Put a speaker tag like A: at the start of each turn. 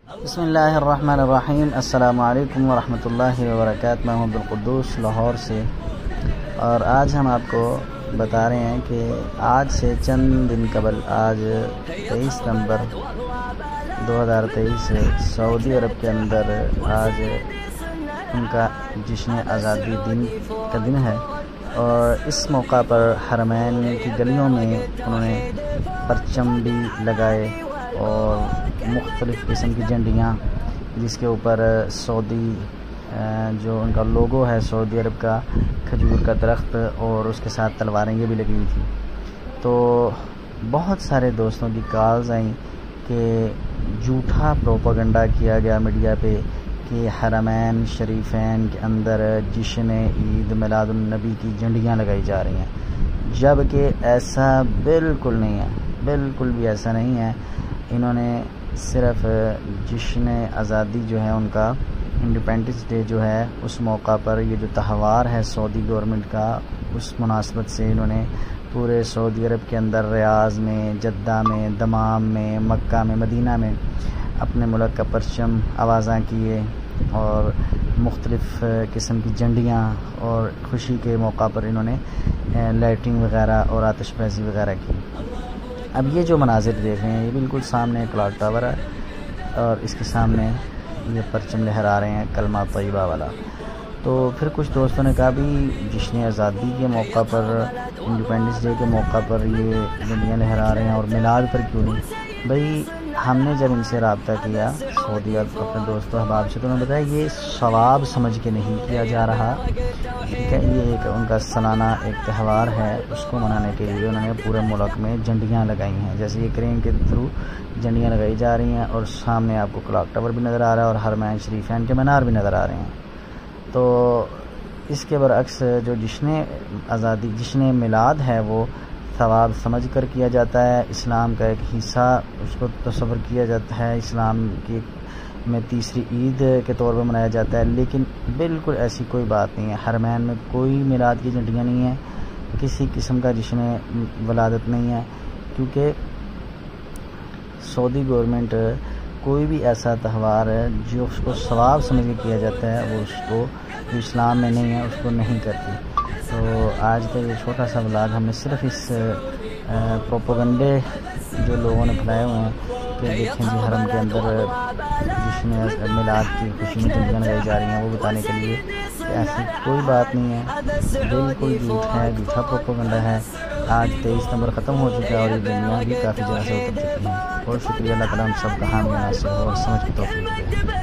A: بسم اللہ الرحمن الرحیم۔ السلام علیکم ورحمۃ اللہ وبرکاتہ۔ میں ہوں عبدالقدوس لاہور سے، اور آج ہم آپ کو بتا رہے ہیں کہ آج سے چند دن قبل آج 23 نومبر 2023 سعودی عرب کے اندر آج ان کا جشن آزادی دن کا دن ہے، اور اس موقع پر حرمین کی گلیوں میں انہوں نے پرچم بھی لگائے اور مختلف قسم کی جھنڈیاں جس کے اوپر سعودی جو ان کا لوگو ہے سعودی عرب کا، کھجور کا درخت اور اس کے ساتھ تلواریں یہ بھی لگی ہوئی تھی۔ تو بہت سارے دوستوں کی کالز آئیں کہ جھوٹا پروپیگنڈا کیا گیا میڈیا پہ کہ حرمین شریفین کے اندر جشن عید میلاد النبی کی جھنڈیاں لگائی جا رہی ہیں، جبکہ ایسا بالکل نہیں ہے، بالکل بھی ایسا نہیں ہے۔ انہوں نے صرف جشن آزادی جو ہے ان کا انڈیپینڈنس ڈے جو ہے اس موقع پر، یہ جو تہوار ہے سعودی گورنمنٹ کا، اس مناسبت سے انہوں نے پورے سعودی عرب کے اندر ریاض میں، جدہ میں، دمام میں، مکہ میں، مدینہ میں اپنے ملک کا پرچم آوازاں کیے اور مختلف قسم کی جھنڈیاں، اور خوشی کے موقع پر انہوں نے لائٹنگ وغیرہ اور آتش بازی وغیرہ کی۔ اب یہ جو مناظر دیکھ رہے ہیں یہ بالکل سامنے کلاک ٹاور ہے، اور اس کے سامنے یہ پرچم لہرا رہے ہیں کلمہ طیبہ والا۔ تو پھر کچھ دوستوں نے کہا بھی جشن آزادی کے موقع پر، انڈیپینڈنس ڈے کے موقع پر یہ جھنڈیاں لہرا رہے ہیں اور میلاد پر کیوں نہیں؟ بھائی ہم نے جب ان سے رابطہ کیا سعودی عرب اپنے دوست و احباب سے، تو انہوں نے بتایا یہ ثواب سمجھ کے نہیں کیا جا رہا، ٹھیک ہے، یہ ایک ان کا سالانہ ایک تہوار ہے، اس کو منانے کے لیے انہوں نے پورے ملک میں جھنڈیاں لگائی ہیں، جیسے یہ کرین کے تھرو جھنڈیاں لگائی جا رہی ہیں، اور سامنے آپ کو کلاک ٹاور بھی نظر آ رہا ہے اور حرمین شریفین کے مینار بھی نظر آ رہے ہیں۔ تو اس کے برعکس جو جشن آزادی، جشن میلاد ہے، وہ ثواب سمجھ کر کیا جاتا ہے، اسلام کا ایک حصہ اس کو تصور کیا جاتا ہے، اسلام کی میں تیسری عید کے طور پر منایا جاتا ہے، لیکن بالکل ایسی کوئی بات نہیں ہے۔ حرمین میں کوئی میلاد کی جھنڈیاں نہیں ہیں، کسی قسم کا جشن ولادت نہیں ہے، کیونکہ سعودی گورنمنٹ کوئی بھی ایسا تہوار ہے جو اس کو ثواب سمجھ کے کیا جاتا ہے، وہ اس کو جو اسلام میں نہیں ہے اس کو نہیں کرتی۔ تو آج کا یہ چھوٹا سا ولاگ ہم نے صرف اس پروپیگنڈے جو لوگوں نے پھیلائے ہوئے ہیں کہ دیکھیں جی حرم کے اندر جشن میلاد کی خوشی میں جھنڈیاں لگائی جا رہی ہیں، وہ بتانے کے لیے کہ ایسی کوئی بات نہیں ہے، بالکل جھوٹ ہے، جھوٹا پروپیگنڈا ہے۔ آج 23 نومبر ختم ہو چکا ہے اور یہ دنیا بھی کافی جگہ سے اتر چکی ہیں۔ بہت شکریہ، اللہ تعالیٰ ہم سب کا حامی ناصر ہو اور سمجھ کی توفیق دے۔